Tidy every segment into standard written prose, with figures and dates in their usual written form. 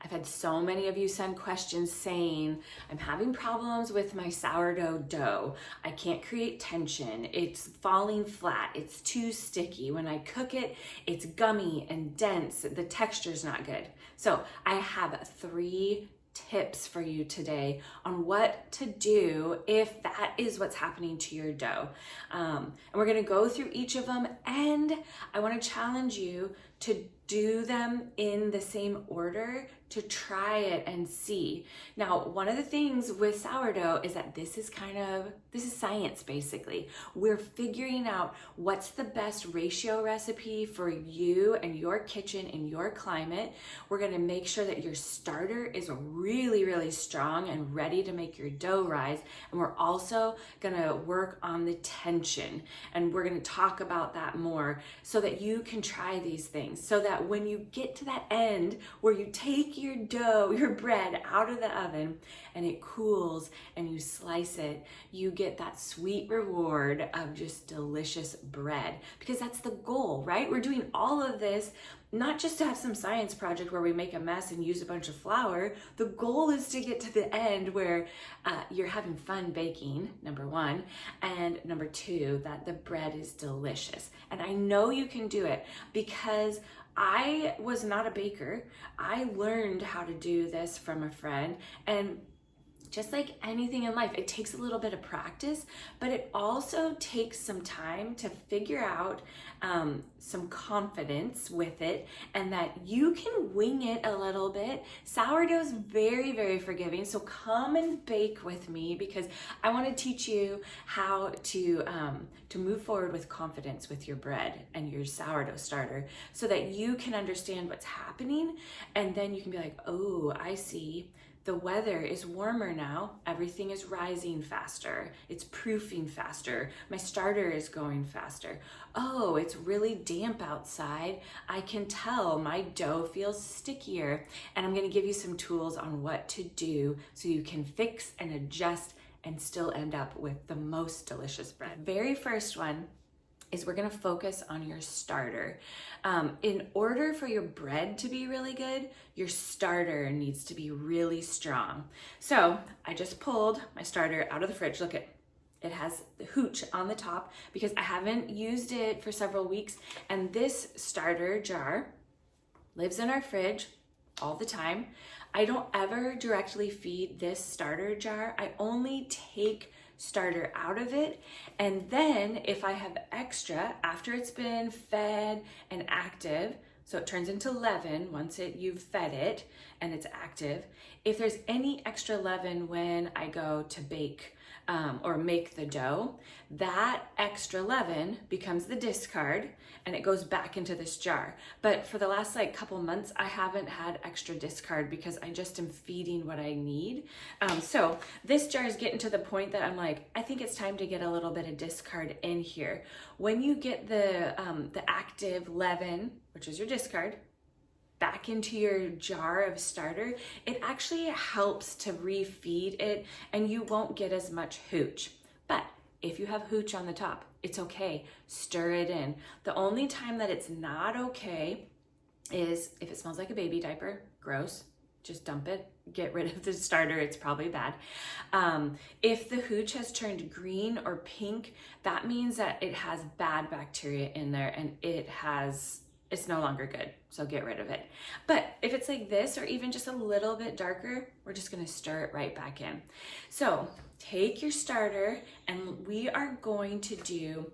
I've had so many of you send questions saying, I'm having problems with my sourdough dough. I can't create tension. It's falling flat. It's too sticky. When I cook it, it's gummy and dense. The texture's not good. So I have 3 tips for you today on what to do if that is what's happening to your dough. And we're gonna go through each of them, and I wanna challenge you to do them in the same order to try it and see. Now, one of the things with sourdough is that this is science basically. We're figuring out what's the best ratio recipe for you and your kitchen and your climate. We're gonna make sure that your starter is really, really strong and ready to make your dough rise. And we're also gonna work on the tension. And we're gonna talk about that more so that you can try these things, so that when you get to that end where you take your dough, your bread out of the oven and it cools and you slice it, you get that sweet reward of just delicious bread, because that's the goal, right? We're doing all of this not just to have some science project where we make a mess and use a bunch of flour. The goal is to get to the end where you're having fun baking, number 1, and number 2, that the bread is delicious. And I know you can do it because I was not a baker. I learned how to do this from a friend, and just like anything in life, it takes a little bit of practice, but it also takes some time to figure out some confidence with it, and that you can wing it a little bit. Sourdough is very, very forgiving, so come and bake with me, because I want to teach you how to move forward with confidence with your bread and your sourdough starter, so that you can understand what's happening, and then you can be like, oh, I see. The weather is warmer now. Everything is rising faster. It's proofing faster. My starter is going faster. Oh, it's really damp outside. I can tell my dough feels stickier. And I'm gonna give you some tools on what to do so you can fix and adjust and still end up with the most delicious bread. Very first one is we're gonna focus on your starter. In order for your bread to be really good, your starter needs to be really strong. So I just pulled my starter out of the fridge. Look, it has the hooch on the top because I haven't used it for several weeks. And this starter jar lives in our fridge all the time. I don't ever directly feed this starter jar. I only take starter out of it, and then if I have extra after it's been fed and active, so it turns into leaven once you've fed it and it's active. If there's any extra leaven when I go to bake or make the dough, that extra leaven becomes the discard and it goes back into this jar. But for the last couple months, I haven't had extra discard because I just am feeding what I need. So this jar is getting to the point that I'm like, I think it's time to get a little bit of discard in here. When you get the active leaven, which is your discard, back into your jar of starter, it actually helps to refeed it and you won't get as much hooch. But if you have hooch on the top, it's okay, stir it in. The only time that it's not okay is if it smells like a baby diaper, gross, just dump it, get rid of the starter, it's probably bad. If the hooch has turned green or pink, that means that it has bad bacteria in there and it's no longer good, so get rid of it. But if it's like this or even just a little bit darker, we're just gonna stir it right back in. So take your starter and we are going to do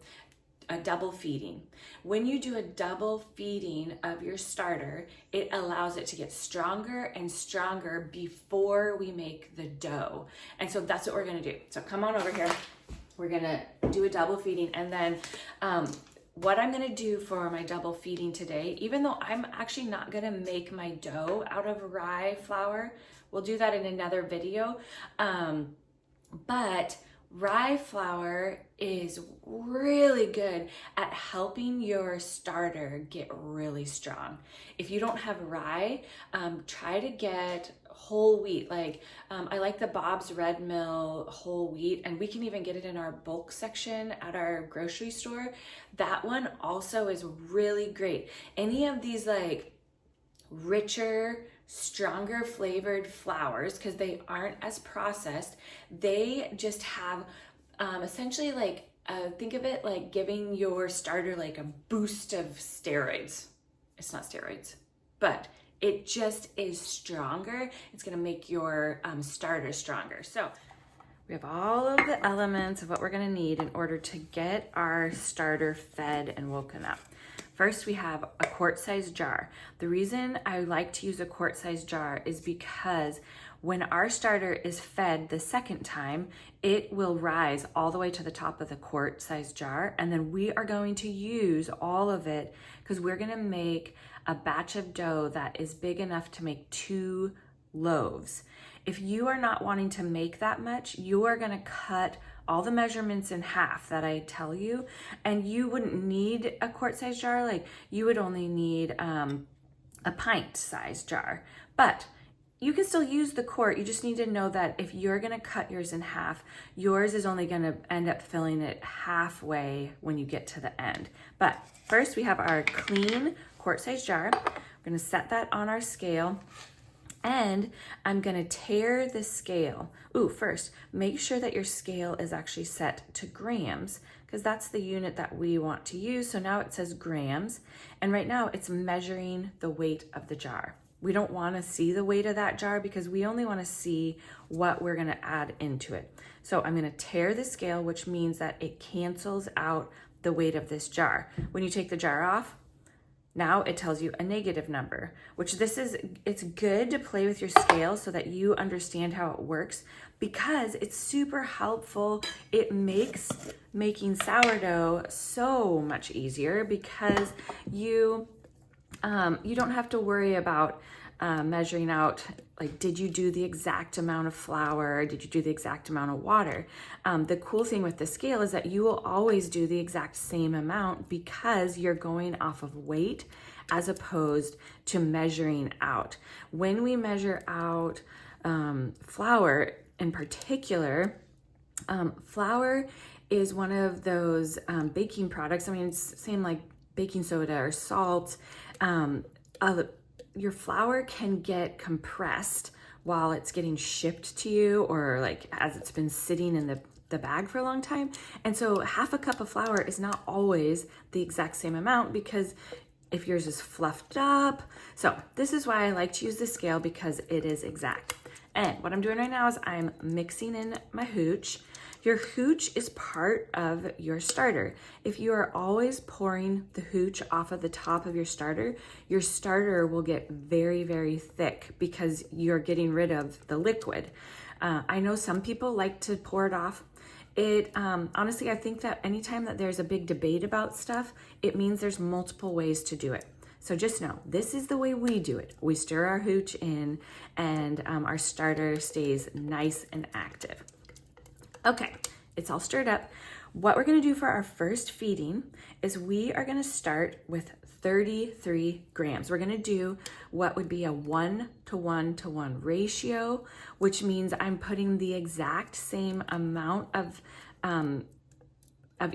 a double feeding. When you do a double feeding of your starter, it allows it to get stronger and stronger before we make the dough. And so that's what we're gonna do. So come on over here. We're gonna do a double feeding, and then what I'm gonna do for my double feeding today, even though I'm actually not gonna make my dough out of rye flour, we'll do that in another video, but rye flour is really good at helping your starter get really strong. If you don't have rye, try to get whole wheat. I like the Bob's Red Mill whole wheat, and we can even get it in our bulk section at our grocery store. That one also is really great. Any of these richer stronger flavored flours because they aren't as processed. They just have essentially like, think of it like giving your starter like a boost of steroids. It's not steroids, but it just is stronger. It's gonna make your starter stronger. So we have all of the elements of what we're gonna need in order to get our starter fed and woken up. First, we have a quart-sized jar. The reason I like to use a quart-sized jar is because when our starter is fed the second time, it will rise all the way to the top of the quart-sized jar, and then we are going to use all of it because we're gonna make a batch of dough that is big enough to make 2 loaves. If you are not wanting to make that much, you are gonna cut all the measurements in half that I tell you, and you wouldn't need a quart-sized jar. Like, you would only need a pint-sized jar, but you can still use the quart. You just need to know that if you're gonna cut yours in half, yours is only gonna end up filling it halfway when you get to the end. But first, we have our clean quart-sized jar. We're gonna set that on our scale, and I'm gonna tare the scale. Ooh, first, make sure that your scale is actually set to grams because that's the unit that we want to use. So now it says grams, and right now it's measuring the weight of the jar. We don't wanna see the weight of that jar because we only wanna see what we're gonna add into it. So I'm gonna tare the scale, which means that it cancels out the weight of this jar. When you take the jar off, now it tells you a negative number, which it's good to play with your scale so that you understand how it works because it's super helpful. It makes making sourdough so much easier because you don't have to worry about measuring out, like, did you do the exact amount of flour? Did you do the exact amount of water? The cool thing with the scale is that you will always do the exact same amount because you're going off of weight as opposed to measuring out. When we measure out flour in particular, flour is one of those baking products. I mean, it's the same like baking soda or salt. Your flour can get compressed while it's getting shipped to you or like as it's been sitting in the bag for a long time. And so half a cup of flour is not always the exact same amount because if yours is fluffed up. So this is why I like to use the scale because it is exact. And what I'm doing right now is I'm mixing in my hooch. Your hooch is part of your starter. If you are always pouring the hooch off of the top of your starter will get very, very thick because you're getting rid of the liquid. I know some people like to pour it off. Honestly, I think that anytime that there's a big debate about stuff, it means there's multiple ways to do it. So just know, this is the way we do it. We stir our hooch in and our starter stays nice and active. Okay, it's all stirred up. What we're gonna do for our first feeding is we are gonna start with 33 grams. We're gonna do what would be a 1:1:1 ratio, which means I'm putting the exact same amount of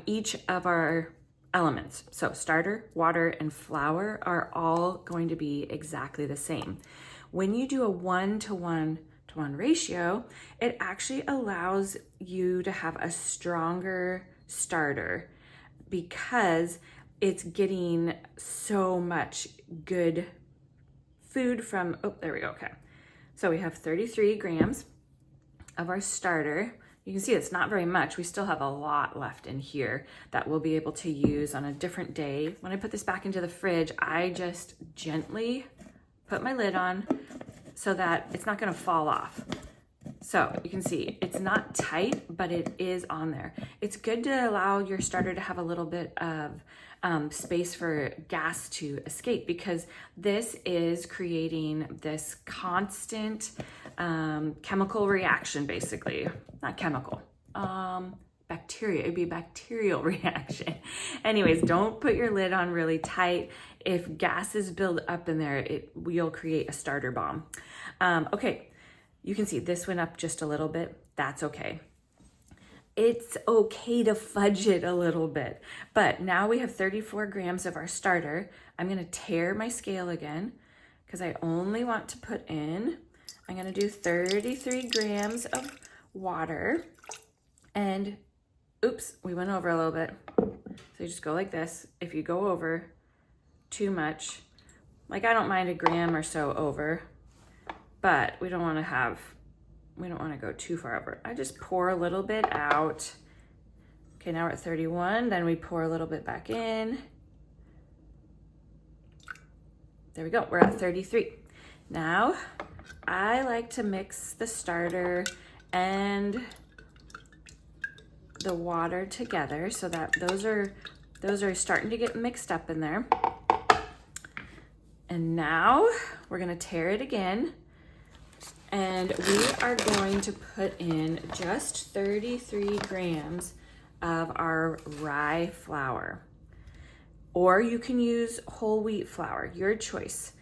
each of our elements. So starter, water, and flour are all going to be exactly the same. When you do a 1:1:1 ratio, it actually allows you to have a stronger starter because it's getting so much good food from, oh, there we go, okay. So we have 33 grams of our starter. You can see it's not very much. We still have a lot left in here that we'll be able to use on a different day. When I put this back into the fridge, I just gently put my lid on so that it's not gonna fall off. So you can see it's not tight, but it is on there. It's good to allow your starter to have a little bit of space for gas to escape because this is creating this constant chemical reaction, basically. Not chemical, bacteria. It'd be a bacterial reaction. Anyways, don't put your lid on really tight. If gases build up in there, you'll create a starter bomb. Okay, you can see this went up just a little bit. That's okay. It's okay to fudge it a little bit. But now we have 34 grams of our starter. I'm gonna tare my scale again because I only want to put in, I'm gonna do 33 grams of water. And oops, we went over a little bit. So you just go like this. If you go over too much, like I don't mind a gram or so over, but we don't want to go too far over. I just pour a little bit out. Okay, now we're at 31, then we pour a little bit back in. There we go, we're at 33. Now, I like to mix the starter and the water together so that those are starting to get mixed up in there. And now we're gonna tare it again. And we are going to put in just 33 grams of our rye flour. Or you can use whole wheat flour, your choice.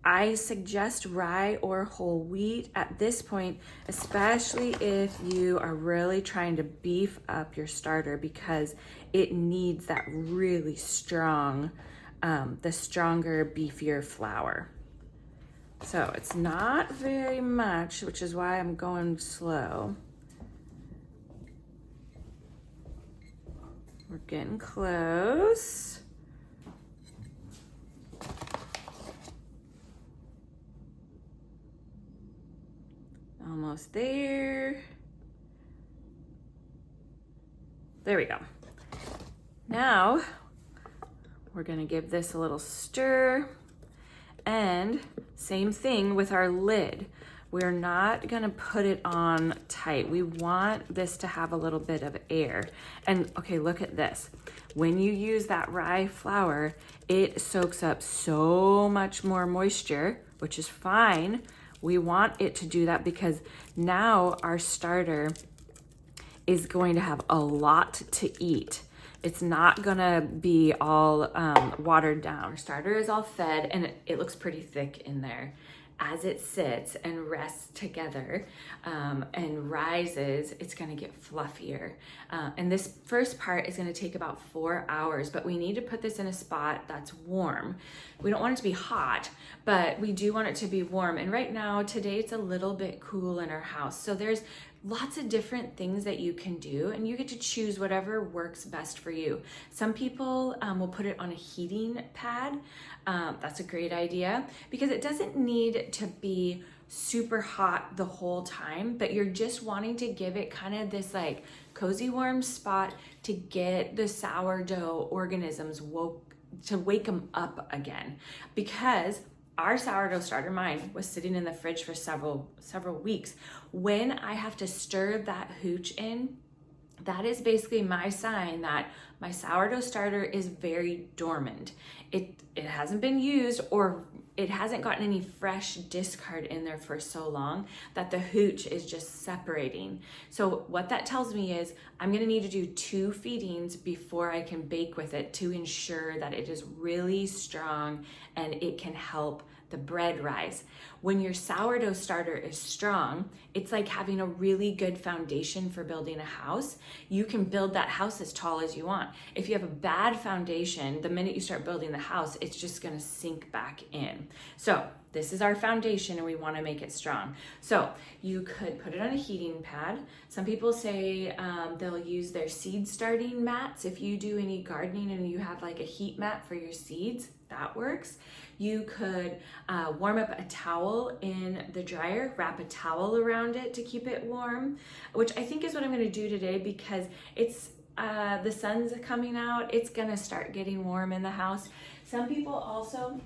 I suggest rye or whole wheat at this point, especially if you are really trying to beef up your starter, because it needs that really strong, the stronger, beefier flour. So it's not very much, which is why I'm going slow. We're getting close. Almost there. There we go. Now, we're gonna give this a little stir, and same thing with our lid. We're not gonna put it on tight. We want this to have a little bit of air. And okay, look at this. When you use that rye flour, it soaks up so much more moisture, which is fine. We want it to do that because now our starter is going to have a lot to eat. It's not gonna be all watered down. Our starter is all fed and it looks pretty thick in there. As it sits and rests together and rises, it's gonna get fluffier. And this first part is gonna take about 4 hours, but we need to put this in a spot that's warm. We don't want it to be hot, but we do want it to be warm. And right now, today, it's a little bit cool in our house. So there's lots of different things that you can do, and you get to choose whatever works best for you. Some people will put it on a heating pad. That's a great idea because it doesn't need to be super hot the whole time, but you're just wanting to give it kind of this like cozy warm spot to get the sourdough organisms to wake them up again. Because our sourdough starter, mine, was sitting in the fridge for several weeks. When I have to stir that hooch in, that is basically my sign that my sourdough starter is very dormant. It hasn't been used, or it hasn't gotten any fresh discard in there for so long that the hooch is just separating. So what that tells me is I'm gonna need to do 2 feedings before I can bake with it to ensure that it is really strong and it can help the bread rise. When your sourdough starter is strong, it's like having a really good foundation for building a house. You can build that house as tall as you want. If you have a bad foundation, the minute you start building the house, it's just gonna sink back in. So this is our foundation and we wanna make it strong. So you could put it on a heating pad. Some people say they'll use their seed starting mats. If you do any gardening and you have like a heat mat for your seeds, that works. You could warm up a towel in the dryer, wrap a towel around it to keep it warm, which I think is what I'm gonna do today because it's the sun's coming out. It's gonna start getting warm in the house. Some people also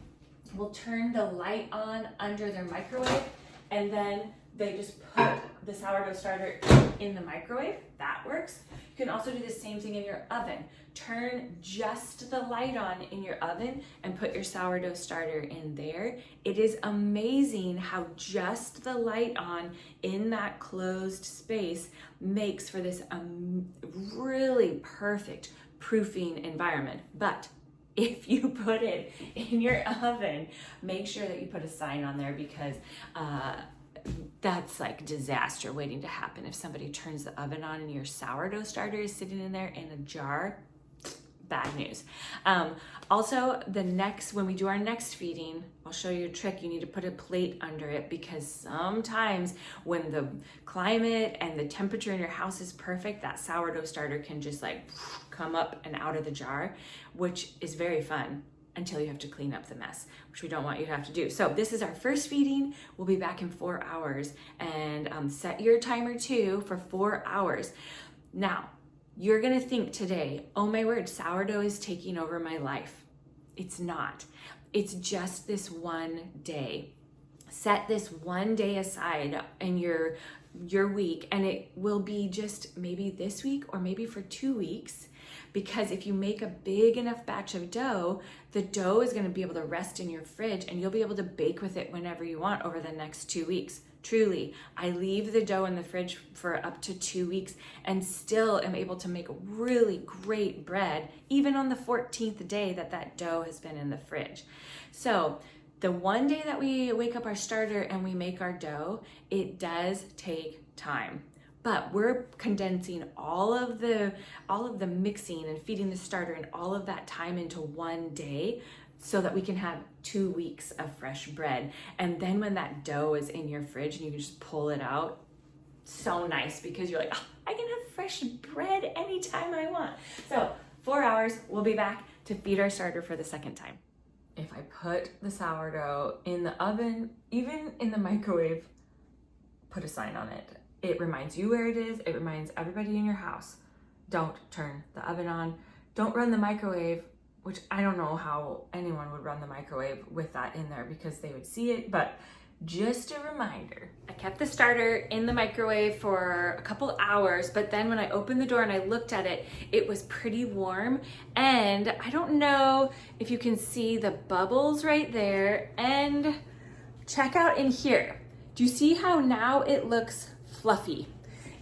will turn the light on under their microwave and then they just put the sourdough starter in the microwave. That works. You can also do the same thing in your oven. Turn just the light on in your oven and put your sourdough starter in there. It is amazing how just the light on in that closed space makes for this really perfect proofing environment. But if you put it in your oven, make sure that you put a sign on there because that's like disaster waiting to happen. If somebody turns the oven on and your sourdough starter is sitting in there in a jar, bad news. Also, when we do our next feeding, I'll show you a trick. You need to put a plate under it, because sometimes when the climate and the temperature in your house is perfect, that sourdough starter can just like come up and out of the jar, which is very fun until you have to clean up the mess, which we don't want you to have to do. So this is our first feeding. We'll be back in 4 hours, and set your timer too for 4 hours. Now, you're gonna think today, oh my word, sourdough is taking over my life. It's not. It's just this one day. Set this one day aside in your week, and it will be just maybe this week or maybe for 2 weeks, because if you make a big enough batch of dough, the dough is going to be able to rest in your fridge, and you'll be able to bake with it whenever you want over the next 2 weeks. Truly, I leave the dough in the fridge for up to 2 weeks and still am able to make really great bread, even on the 14th day that dough has been in the fridge. So the one day that we wake up our starter and we make our dough, it does take time. But we're condensing all of the mixing and feeding the starter and all of that time into one day, so that we can have 2 weeks of fresh bread. And then when that dough is in your fridge and you can just pull it out, so nice, because you're like, oh, I can have fresh bread anytime I want. So 4 hours, we'll be back to feed our starter for the second time. If I put the sourdough in the oven, even in the microwave, put a sign on it. It reminds you where it is. It reminds everybody in your house. Don't turn the oven on. Don't run the microwave, which I don't know how anyone would run the microwave with that in there, because they would see it, but just a reminder. I kept the starter in the microwave for a couple hours, but then when I opened the door and I looked at it, it was pretty warm. And I don't know if you can see the bubbles right there, and check out in here. Do you see how now it looks fluffy?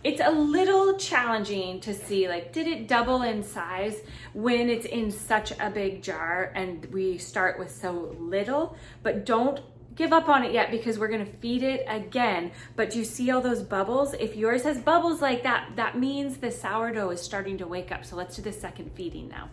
It's a little challenging to see, like, did it double in size when it's in such a big jar and we start with so little? But don't give up on it yet, because we're gonna feed it again. But do you see all those bubbles? If yours has bubbles like that, that means the sourdough is starting to wake up. So let's do the second feeding now.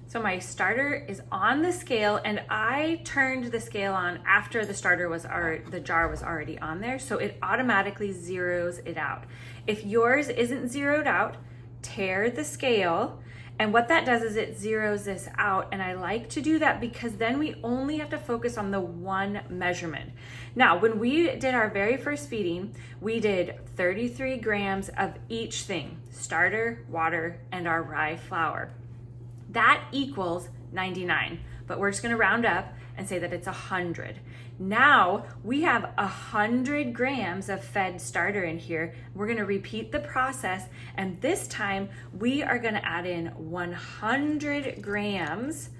So my starter is on the scale, and I turned the scale on after the jar was already on there, so it automatically zeroes it out. If yours isn't zeroed out, tear the scale, and what that does is it zeroes this out, and I like to do that because then we only have to focus on the one measurement. Now, when we did our very first feeding, we did 33 grams of each thing: starter, water, and our rye flour. That equals 99, but we're just gonna round up and say that it's 100. Now we have 100 grams of fed starter in here. We're gonna repeat the process, and this time we are gonna add in 100 grams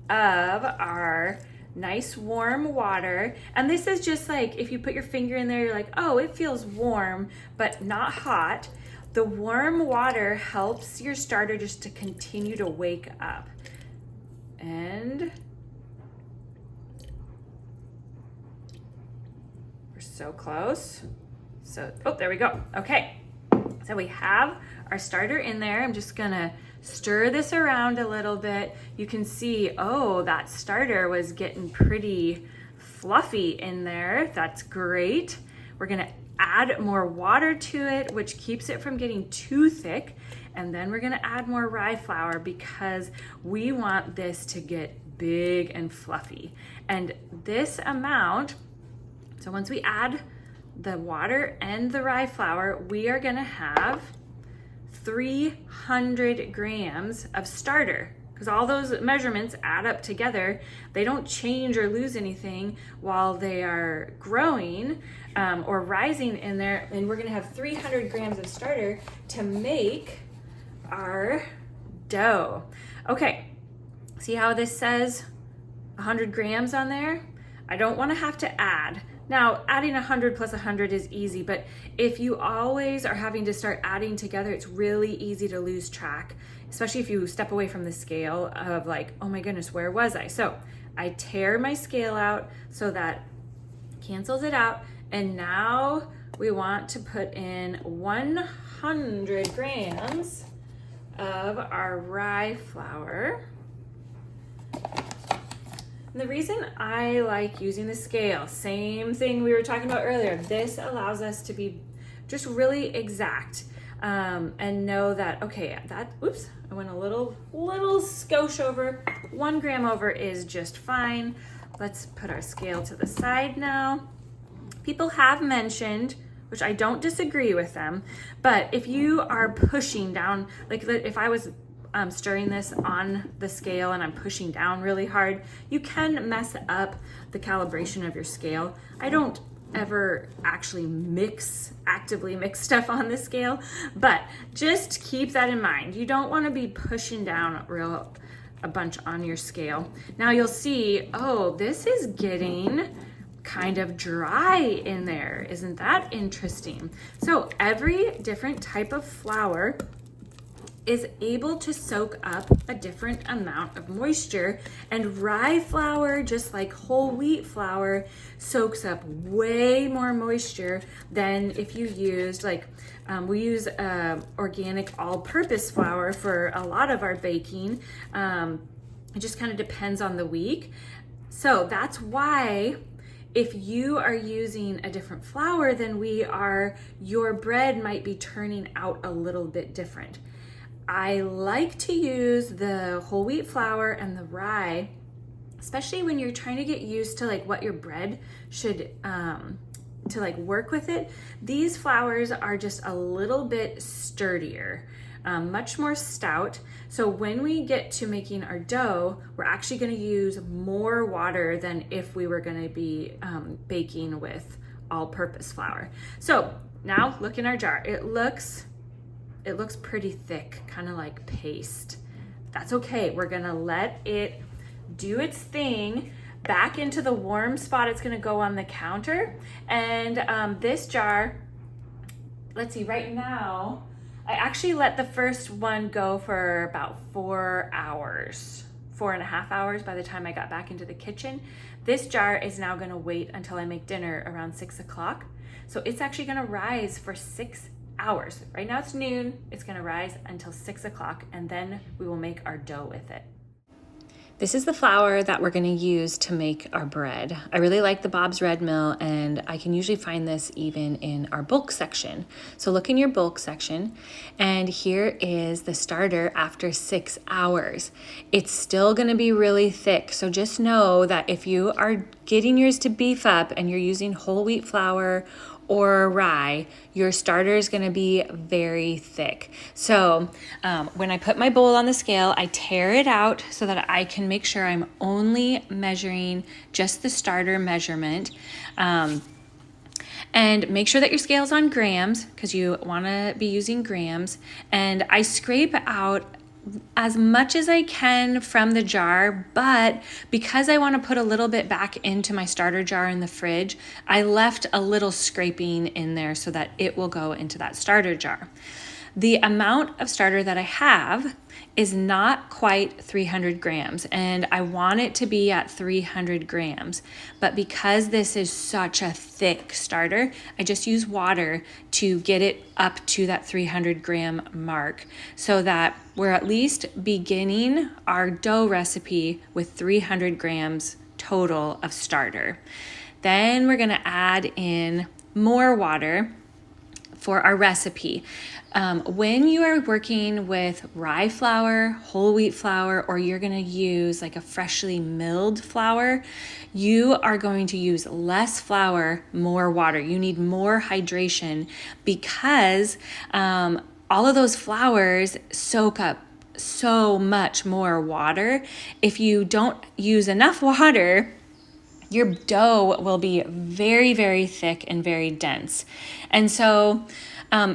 of our nice warm water. And this is just like, if you put your finger in there, you're like, oh, it feels warm, but not hot. The warm water helps your starter just to continue to wake up. And we're so close. Oh, there we go. Okay, so we have our starter in there. I'm just gonna stir this around a little bit. You can see, oh, that starter was getting pretty fluffy in there. That's great. We're gonna add more water to it, which keeps it from getting too thick. And then we're gonna add more rye flour, because we want this to get big and fluffy. And this amount, so once we add the water and the rye flour, we are gonna have 300 grams of starter, because all those measurements add up together. They don't change or lose anything while they are growing or rising in there. And we're gonna have 300 grams of starter to make our dough. Okay, see how this says 100 grams on there? I don't wanna have to add. Now, adding 100 plus 100 is easy, but if you always are having to start adding together, it's really easy to lose track, especially if you step away from the scale of like, oh my goodness, where was I? So I tear my scale out so that cancels it out. And now we want to put in 100 grams of our rye flour. And the reason I like using the scale, same thing we were talking about earlier, this allows us to be just really exact and know that, okay, oops, I went a little skosh over, 1 gram over is just fine. Let's put our scale to the side now. People have mentioned, which I don't disagree with them, but if you are pushing down, like if I was stirring this on the scale and I'm pushing down really hard, you can mess up the calibration of your scale. I don't ever actually actively mix stuff on the scale, but just keep that in mind. You don't want to be pushing down a bunch on your scale. Now you'll see, oh, this is getting kind of dry in there. Isn't that interesting? So every different type of flour is able to soak up a different amount of moisture, and rye flour, just like whole wheat flour, soaks up way more moisture than if you used we use organic all-purpose flour for a lot of our baking. It just kind of depends on the week. So that's why if you are using a different flour than we are, your bread might be turning out a little bit different. I like to use the whole wheat flour and the rye, especially when you're trying to get used to like what your bread should to like work with it. These flours are just a little bit sturdier, much more stout. So when we get to making our dough, we're actually going to use more water than if we were going to be baking with all-purpose flour. So now look in our jar. It looks pretty thick, kind of like paste. That's okay. We're gonna let it do its thing. Back into the warm spot, it's gonna go on the counter. And this jar, let's see, right now, I actually let the first one go for about 4 hours, 4.5 hours by the time I got back into the kitchen. This jar is now gonna wait until I make dinner around 6 o'clock. So it's actually gonna rise for 6 hours. Right now it's noon, it's gonna rise until 6 o'clock, and then we will make our dough with it. This is the flour that we're gonna use to make our bread. I really like the Bob's Red Mill, and I can usually find this even in our bulk section. So look in your bulk section, and here is the starter after 6 hours. It's still gonna be really thick, so just know that if you are getting yours to beef up and you're using whole wheat flour or rye, your starter is gonna be very thick. So when I put my bowl on the scale, I tear it out so that I can make sure I'm only measuring just the starter measurement. And make sure that your scale's on grams, because you wanna be using grams. And I scrape out as much as I can from the jar, but because I want to put a little bit back into my starter jar in the fridge, I left a little scraping in there so that it will go into that starter jar. The amount of starter that I have is not quite 300 grams, and I want it to be at 300 grams. But because this is such a thick starter, I just use water to get it up to that 300 gram mark so that we're at least beginning our dough recipe with 300 grams total of starter. Then we're gonna add in more water for our recipe. When you are working with rye flour, whole wheat flour, or you're gonna use like a freshly milled flour, you are going to use less flour, more water. You need more hydration because all of those flours soak up so much more water. If you don't use enough water, your dough will be very, very thick and very dense. And so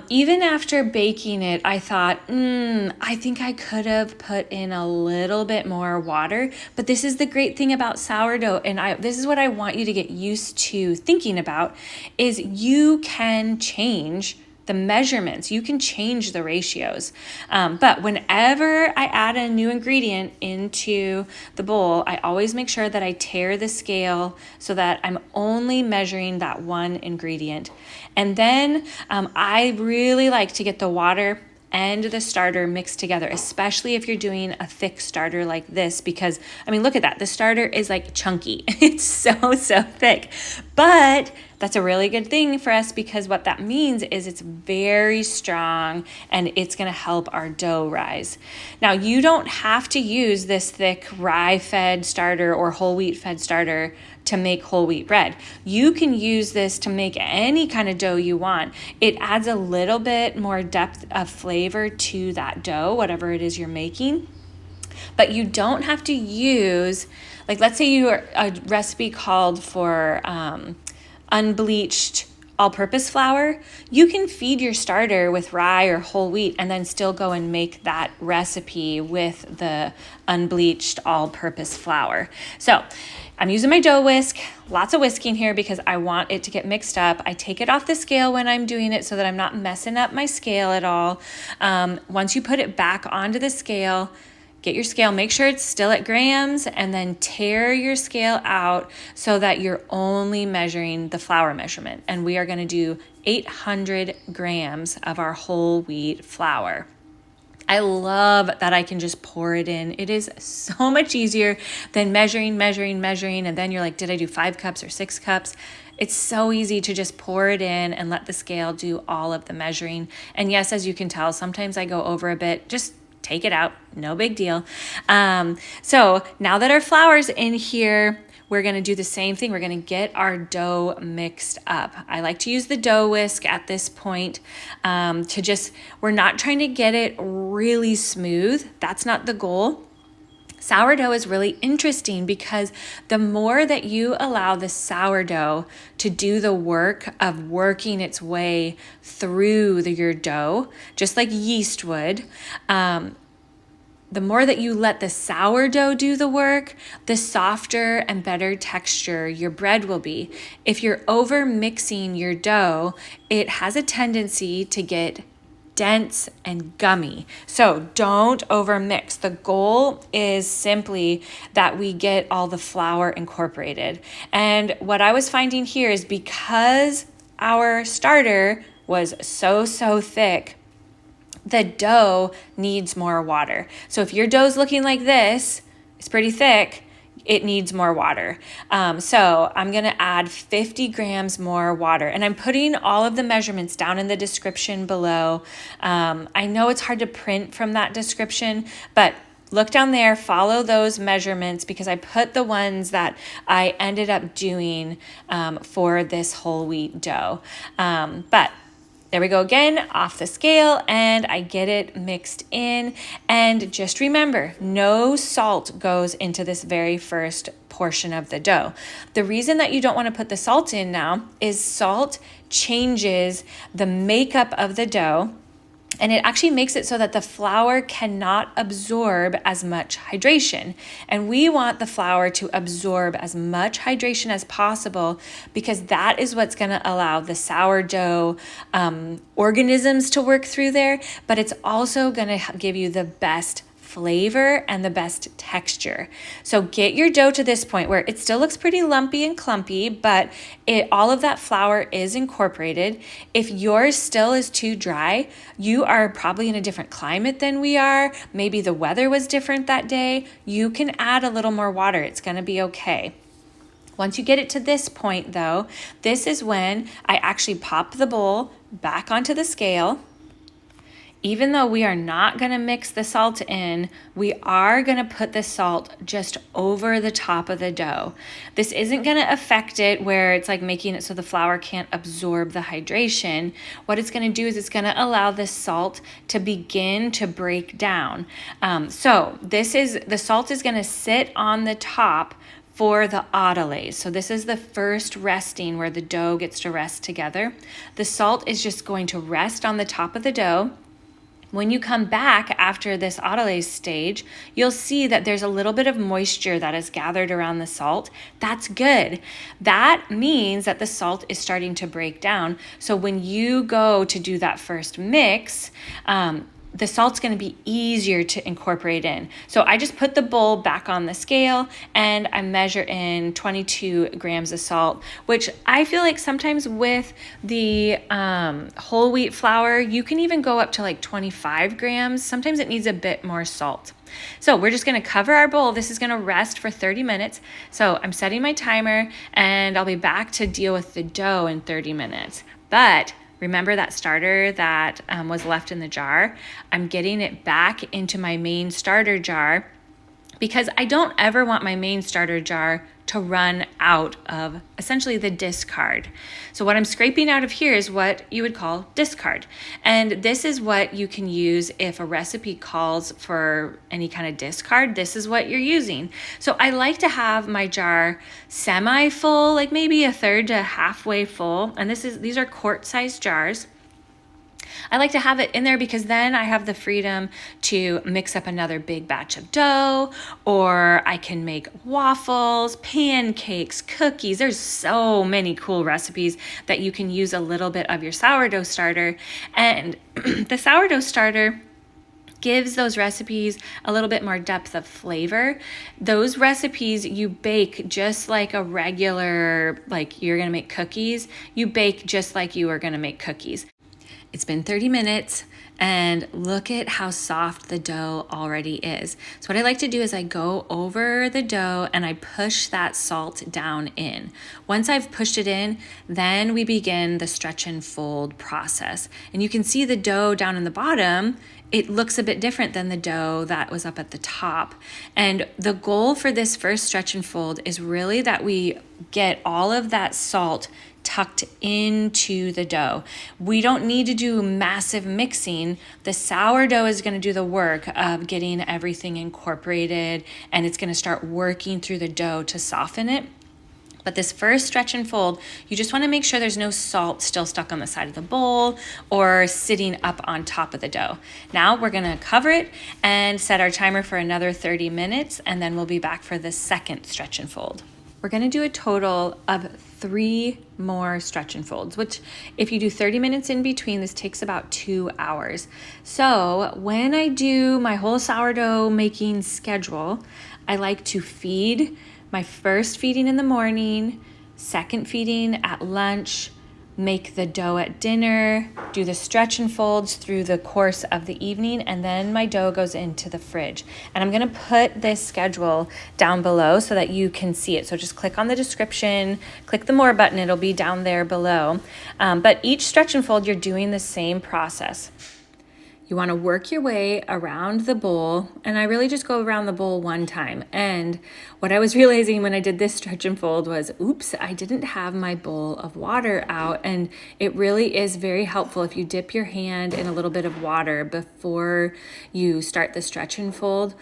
even after baking it, I thought, I think I could have put in a little bit more water. But this is the great thing about sourdough, and this is what I want you to get used to thinking about, is you can change the measurements. You can change the ratios. But whenever I add a new ingredient into the bowl, I always make sure that I tear the scale so that I'm only measuring that one ingredient. And then I really like to get the water and the starter mixed together, especially if you're doing a thick starter like this, because I mean, look at that. The starter is like chunky. It's so thick, but that's a really good thing for us because what that means is it's very strong and it's going to help our dough rise. Now, you don't have to use this thick rye fed starter or whole wheat fed starter to make whole wheat bread. You can use this to make any kind of dough you want. It adds a little bit more depth of flavor to that dough, whatever it is you're making. But you don't have to use, like let's say a recipe called for unbleached all-purpose flour. You can feed your starter with rye or whole wheat and then still go and make that recipe with the unbleached all-purpose flour. So I'm using my dough whisk, lots of whisking here because I want it to get mixed up. I take it off the scale when I'm doing it so that I'm not messing up my scale at all. Once you put it back onto the scale, get your scale, make sure it's still at grams, and then tear your scale out so that you're only measuring the flour measurement. And we are going to do 800 grams of our whole wheat flour. I love that I can just pour it in. It is so much easier than measuring, and then you're like, did I do 5 cups or 6 cups? It's so easy to just pour it in and let the scale do all of the measuring. And yes, as you can tell, sometimes I go over a bit. Just take it out, no big deal. So now that our flour's in here, we're gonna do the same thing. We're gonna get our dough mixed up. I like to use the dough whisk at this point we're not trying to get it really smooth. That's not the goal. Sourdough is really interesting because the more that you allow the sourdough to do the work of working its way through your dough, just like yeast would, the more that you let the sourdough do the work, the softer and better texture your bread will be. If you're over mixing your dough, it has a tendency to get dense and gummy. So don't over mix. The goal is simply that we get all the flour incorporated. And what I was finding here is because our starter was so thick, the dough needs more water. So if your dough's looking like this, it's pretty thick, it needs more water. So I'm gonna add 50 grams more water, and I'm putting all of the measurements down in the description below. I know it's hard to print from that description, but look down there, follow those measurements because I put the ones that I ended up doing for this whole wheat dough. But there we go again, off the scale, and I get it mixed in. And just remember, no salt goes into this very first portion of the dough. The reason that you don't want to put the salt in now is salt changes the makeup of the dough, and it actually makes it so that the flour cannot absorb as much hydration. And we want the flour to absorb as much hydration as possible because that is what's going to allow the sourdough organisms to work through there, but it's also going to give you the best flavor and the best texture. So get your dough to this point where it still looks pretty lumpy and clumpy, but all of that flour is incorporated. If yours still is too dry, you are probably in a different climate than we are. Maybe the weather was different that day. You can add a little more water. It's going to be okay. Once you get it to this point though, this is when I actually pop the bowl back onto the scale. Even though we are not going to mix the salt in, we are going to put the salt just over the top of the dough. This isn't going to affect it where it's like making it so the flour can't absorb the hydration. What it's going to do is it's going to allow the salt to begin to break down. So the salt is going to sit on the top for the autolyse. So this is the first resting where the dough gets to rest together. The salt is just going to rest on the top of the dough. When you come back after this autolyse stage, you'll see that there's a little bit of moisture that is gathered around the salt. That's good. That means that the salt is starting to break down. So when you go to do that first mix, the salt's going to be easier to incorporate in. So I just put the bowl back on the scale and I measure in 22 grams of salt, which I feel like sometimes with the whole wheat flour, you can even go up to like 25 grams. Sometimes it needs a bit more salt. So we're just going to cover our bowl. This is going to rest for 30 minutes. So I'm setting my timer and I'll be back to deal with the dough in 30 minutes. But remember that starter that was left in the jar? I'm getting it back into my main starter jar because I don't ever want my main starter jar to run out of essentially the discard. So what I'm scraping out of here is what you would call discard. And this is what you can use if a recipe calls for any kind of discard. This is what you're using. So I like to have my jar semi-full, like maybe a third to halfway full. And these are quart-sized jars. I like to have it in there because then I have the freedom to mix up another big batch of dough, or I can make waffles, pancakes, cookies. There's so many cool recipes that you can use a little bit of your sourdough starter. And the sourdough starter gives those recipes a little bit more depth of flavor. Those recipes you bake just like a regular, like you're gonna make cookies, you bake just like you are gonna make cookies. It's been 30 minutes and look at how soft the dough already is. So what I like to do is I go over the dough and I push that salt down in. Once I've pushed it in, then we begin the stretch and fold process. And you can see the dough down in the bottom, it looks a bit different than the dough that was up at the top. And the goal for this first stretch and fold is really that we get all of that salt tucked into the dough. We don't need to do massive mixing. The sourdough is going to do the work of getting everything incorporated, and it's going to start working through the dough to soften it. But this first stretch and fold, you just want to make sure there's no salt still stuck on the side of the bowl or sitting up on top of the dough. Now we're going to cover it and set our timer for another 30 minutes, and then we'll be back for the second stretch and fold. We're going to do a total of 3 more stretch and folds, which if you do 30 minutes in between, this takes about 2 hours. So when I do my whole sourdough making schedule, I like to feed my first feeding in the morning, second feeding at lunch, make the dough at dinner, do the stretch and folds through the course of the evening, and then my dough goes into the fridge. And I'm gonna put this schedule down below so that you can see it. So just click on the description, click the more button, it'll be down there below. But each stretch and fold, you're doing the same process. You want to work your way around the bowl, and I really just go around the bowl one time. And what I was realizing when I did this stretch and fold was, oops, I didn't have my bowl of water out. And it really is very helpful if you dip your hand in a little bit of water before you start the stretch and fold.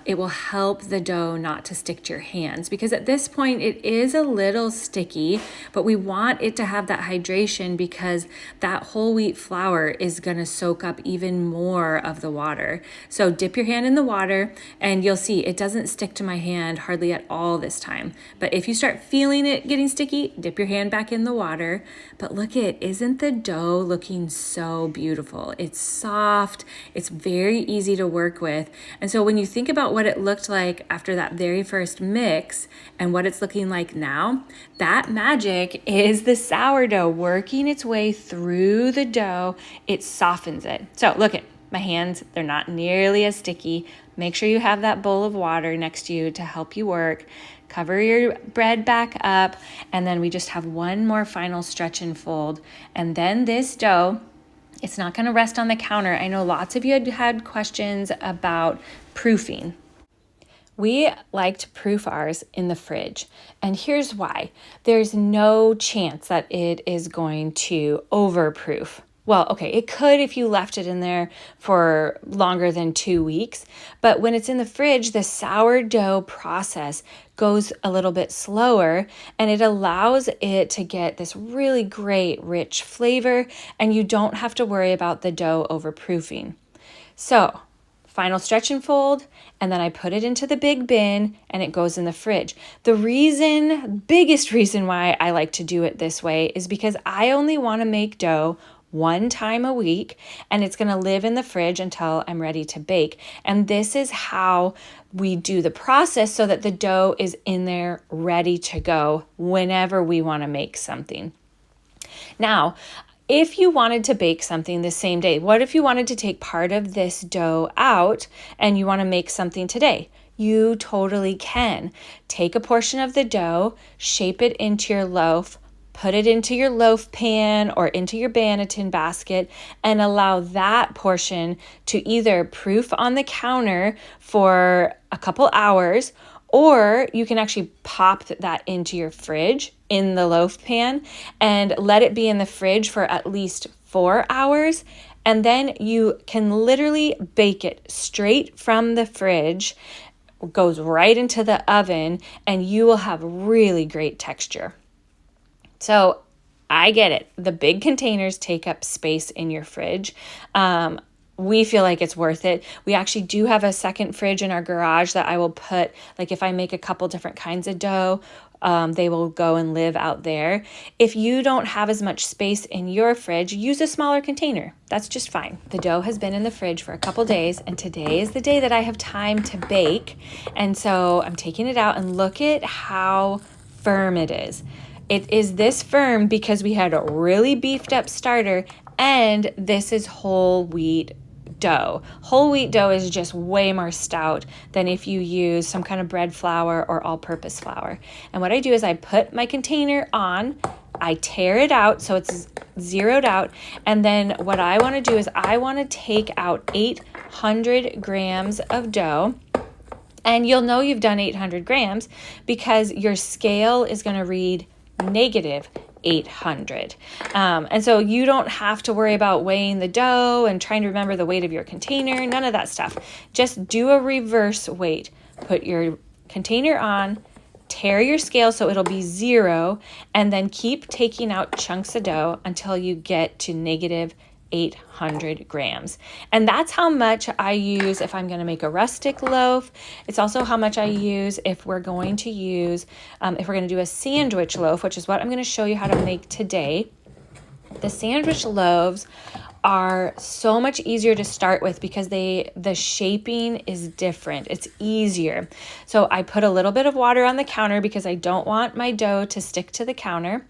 It will help the dough not to stick to your hands, because at this point it is a little sticky, but we want it to have that hydration because that whole wheat flour is going to soak up even more of the water. So dip your hand in the water and you'll see it doesn't stick to my hand hardly at all this time. But if you start feeling it getting sticky, dip your hand back in the water. But look isn't the dough looking so beautiful? It's soft, it's very easy to work with. And so when you think about what it looked like after that very first mix and what it's looking like now, that magic is the sourdough working its way through the dough. It softens it. So look at my hands, they're not nearly as sticky. Make sure you have that bowl of water next to you to help you work. Cover your bread back up, and then we just have one more final stretch and fold. And then this dough, it's not going to rest on the counter. I know lots of you had questions about proofing. We like to proof ours in the fridge, and here's why. There's no chance that it is going to overproof. Well, okay, it could if you left it in there for longer than 2 weeks, but when it's in the fridge, the sourdough process goes a little bit slower, and it allows it to get this really great rich flavor, and you don't have to worry about the dough overproofing. So, final stretch and fold, and then I put it into the big bin and it goes in the fridge. The biggest reason why I like to do it this way is because I only want to make dough one time a week, and it's going to live in the fridge until I'm ready to bake. And this is how we do the process so that the dough is in there ready to go whenever we want to make something. Now, if you wanted to bake something the same day, what if you wanted to take part of this dough out and you want to make something today? You totally can. Take a portion of the dough, shape it into your loaf, put it into your loaf pan or into your Banneton basket, and allow that portion to either proof on the counter for a couple hours, or you can actually pop that into your fridge in the loaf pan and let it be in the fridge for at least 4 hours. And then you can literally bake it straight from the fridge, goes right into the oven, and you will have really great texture. So I get it. The big containers take up space in your fridge. We feel like it's worth it. We actually do have a second fridge in our garage that I will put, like if I make a couple different kinds of dough, they will go and live out there. If you don't have as much space in your fridge, use a smaller container. That's just fine. The dough has been in the fridge for a couple days, and today is the day that I have time to bake. And so I'm taking it out, and look at how firm it is. It is this firm because we had a really beefed up starter, and this is whole wheat dough. Whole wheat dough is just way more stout than if you use some kind of bread flour or all-purpose flour. And what I do is I put my container on, I tear it out so it's zeroed out, and then what I want to do is I want to take out 800 grams of dough. And you'll know you've done 800 grams because your scale is going to read negative 800. And so you don't have to worry about weighing the dough and trying to remember the weight of your container, none of that stuff. Just do a reverse weight. Put your container on, tear your scale so it'll be 0, and then keep taking out chunks of dough until you get to negative 800 grams. And that's how much I use if I'm going to make a rustic loaf. It's also how much I use if we're going to use, if we're going to do a sandwich loaf, which is what I'm going to show you how to make today. The sandwich loaves are so much easier to start with because the shaping is different. It's easier. So I put a little bit of water on the counter because I don't want my dough to stick to the counter.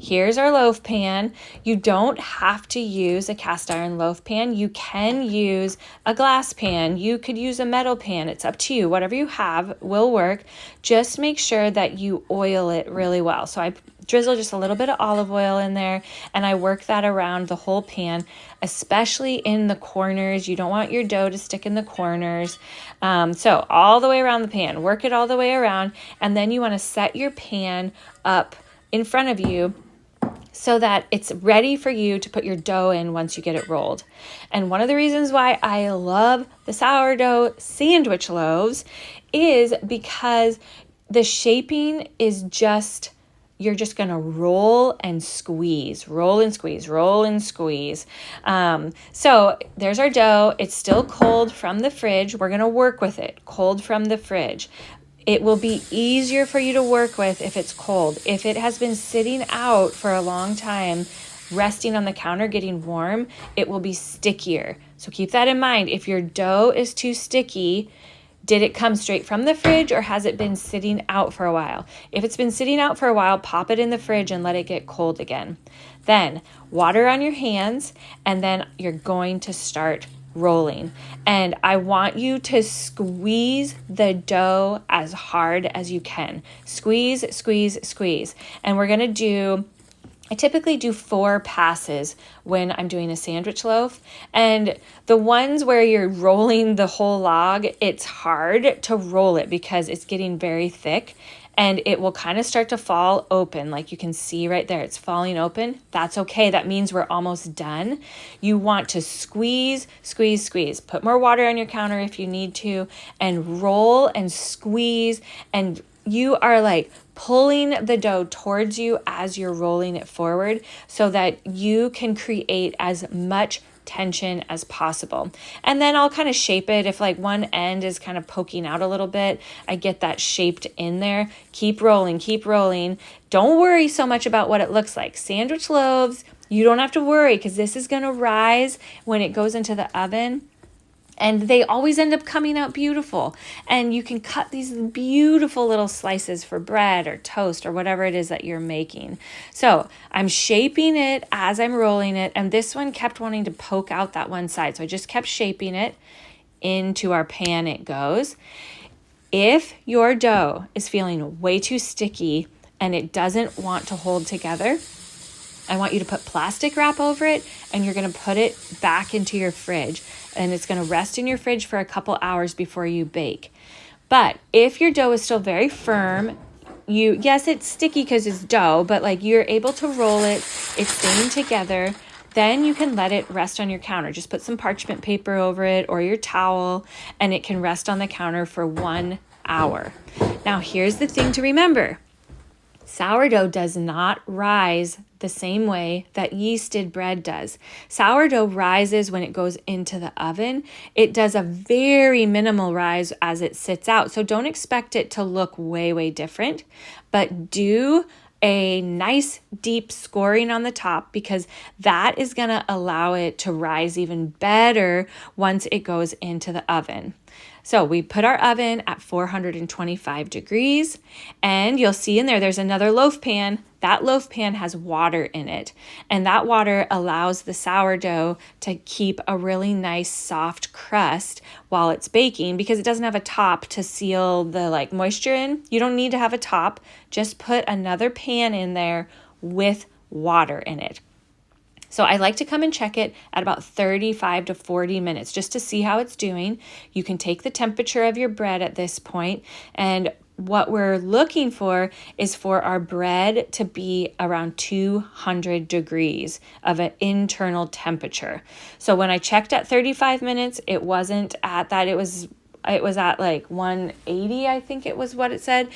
Here's our loaf pan. You don't have to use a cast iron loaf pan. You can use a glass pan. You could use a metal pan. It's up to you. Whatever you have will work. Just make sure that you oil it really well. So I drizzle just a little bit of olive oil in there, and I work that around the whole pan, especially in the corners. You don't want your dough to stick in the corners. So all the way around the pan, work it all the way around, and then you want to set your pan up in front of you so that it's ready for you to put your dough in once you get it rolled. And one of the reasons why I love the sourdough sandwich loaves is because the shaping is just, you're just going to roll and squeeze, roll and squeeze, roll and squeeze. So there's our dough. It's still cold from the fridge. We're going to work with it cold from the fridge. It will be easier for you to work with if it's cold. If it has been sitting out for a long time, resting on the counter, getting warm, it will be stickier. So keep that in mind. If your dough is too sticky, did it come straight from the fridge or has it been sitting out for a while? If it's been sitting out for a while, pop it in the fridge and let it get cold again. Then water on your hands, and then you're going to start rolling. And I want you to squeeze the dough as hard as you can. Squeeze, squeeze, squeeze. And we're going to I typically do 4 passes when I'm doing a sandwich loaf. And the ones where you're rolling the whole log, it's hard to roll it because it's getting very thick and it will kind of start to fall open. Like you can see right there, it's falling open. That's okay. That means we're almost done. You want to squeeze, squeeze, squeeze. Put more water on your counter if you need to, and roll and squeeze. And you are like pulling the dough towards you as you're rolling it forward so that you can create as much tension as possible. And then I'll kind of shape it. If like one end is kind of poking out a little bit, I get that shaped in there. Keep rolling, keep rolling. Don't worry so much about what it looks like. Sandwich loaves, You don't have to worry because this is going to rise when it goes into the oven. And they always end up coming out beautiful. And you can cut these beautiful little slices for bread or toast or whatever it is that you're making. So I'm shaping it as I'm rolling it. And this one kept wanting to poke out that one side. So I just kept shaping it. Into our pan it goes. If your dough is feeling way too sticky and it doesn't want to hold together, I want you to put plastic wrap over it, and you're going to put it back into your fridge, and it's going to rest in your fridge for a couple hours before you bake. But if your dough is still very firm, yes, it's sticky because it's dough, but like you're able to roll it, it's staying together, then you can let it rest on your counter. Just put some parchment paper over it or your towel, and it can rest on the counter for 1 hour. Now, here's the thing to remember. Sourdough does not rise the same way that yeasted bread does. Sourdough rises when it goes into the oven. It does a very minimal rise as it sits out. So don't expect it to look way, way different, but do a nice deep scoring on the top because that is going to allow it to rise even better once it goes into the oven. So we put our oven at 425 degrees, and you'll see in there's another loaf pan. That loaf pan has water in it, and that water allows the sourdough to keep a really nice soft crust while it's baking because it doesn't have a top to seal the moisture in. You don't need to have a top. Just put another pan in there with water in it. So I like to come and check it at about 35 to 40 minutes just to see how it's doing. You can take the temperature of your bread at this point, and what we're looking for is for our bread to be around 200 degrees of an internal temperature. So when I checked at 35 minutes, it wasn't at that. It was at 180, I think it was what it said.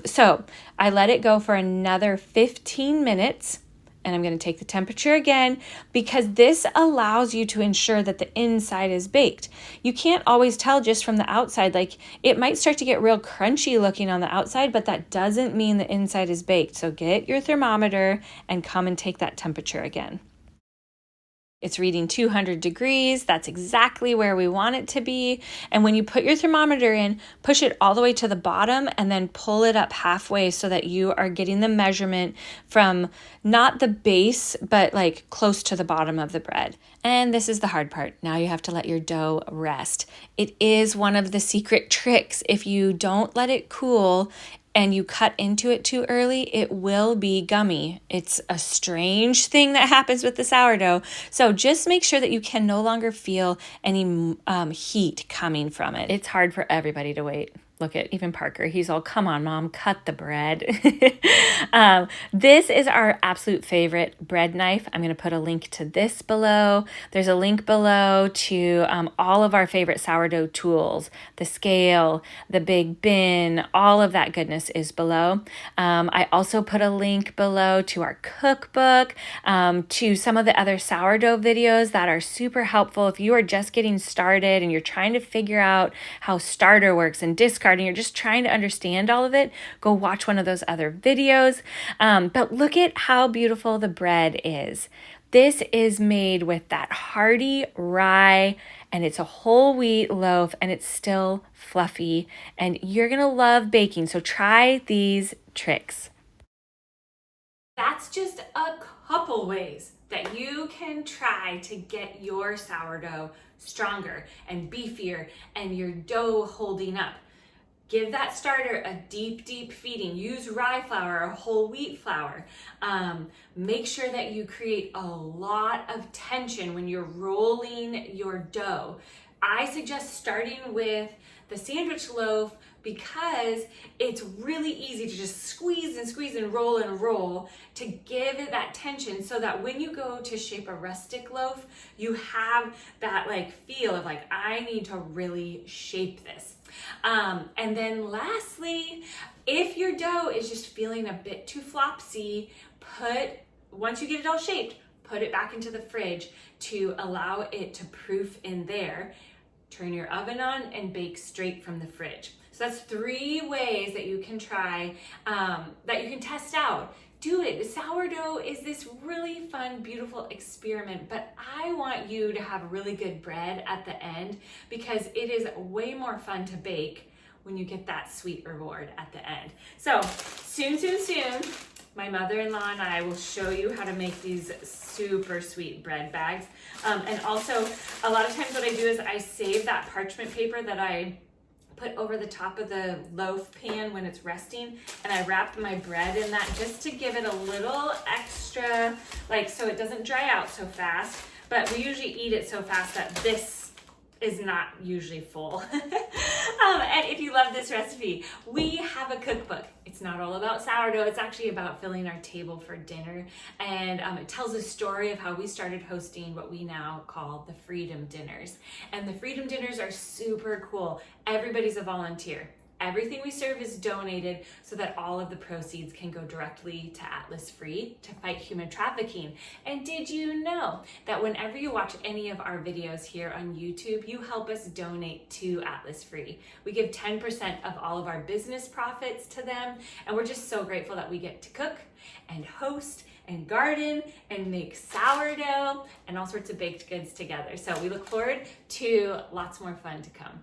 So I let it go for another 15 minutes. And I'm going to take the temperature again because this allows you to ensure that the inside is baked. You can't always tell just from the outside. It might start to get real crunchy looking on the outside, but that doesn't mean the inside is baked. So get your thermometer and come and take that temperature again. It's reading 200 degrees. That's exactly where we want it to be. And when you put your thermometer in, push it all the way to the bottom and then pull it up halfway so that you are getting the measurement from not the base, but close to the bottom of the bread. And this is the hard part. Now you have to let your dough rest. It is one of the secret tricks. If you don't let it cool and you cut into it too early, it will be gummy. It's a strange thing that happens with the sourdough. So just make sure that you can no longer feel any heat coming from it. It's hard for everybody to wait. Look at even Parker. He's all, come on, Mom, cut the bread. This is our absolute favorite bread knife. I'm going to put a link to this below. There's a link below to all of our favorite sourdough tools, the scale, the big bin, all of that goodness is below. I also put a link below to our cookbook, to some of the other sourdough videos that are super helpful if you are just getting started and you're trying to figure out how starter works and discarding, you're just trying to understand all of it. Go watch one of those other videos. But look at how beautiful the bread is. This is made with that hearty rye, and it's a whole wheat loaf, and it's still fluffy, and you're gonna love baking. So try these tricks. That's just a couple ways that you can try to get your sourdough stronger and beefier and your dough holding up. Give that starter a deep, deep feeding. Use rye flour or whole wheat flour. Make sure that you create a lot of tension when you're rolling your dough. I suggest starting with the sandwich loaf because it's really easy to just squeeze and roll to give it that tension so that when you go to shape a rustic loaf, you have that feel of I need to really shape this. And then lastly, if your dough is just feeling a bit too flopsy, once you get it all shaped, put it back into the fridge to allow it to proof in there. Turn your oven on and bake straight from the fridge. So that's 3 ways that you can try, that you can test out do it. Sourdough is this really fun, beautiful experiment, but I want you to have really good bread at the end because it is way more fun to bake when you get that sweet reward at the end. So soon, my mother-in-law and I will show you how to make these super sweet bread bags. And also, a lot of times what I do is I save that parchment paper that I put over the top of the loaf pan when it's resting, and I wrap my bread in that just to give it a little extra, like, so it doesn't dry out so fast. But we usually eat it so fast that this is not usually full. And if you love this recipe, we have a cookbook. It's not all about sourdough. It's actually about filling our table for dinner. And it tells a story of how we started hosting what we now call the Freedom Dinners. And the Freedom Dinners are super cool. Everybody's a volunteer. Everything we serve is donated so that all of the proceeds can go directly to Atlas Free to fight human trafficking. And did you know that whenever you watch any of our videos here on YouTube, you help us donate to Atlas Free? We give 10% of all of our business profits to them, and we're just so grateful that we get to cook and host and garden and make sourdough and all sorts of baked goods together. So we look forward to lots more fun to come.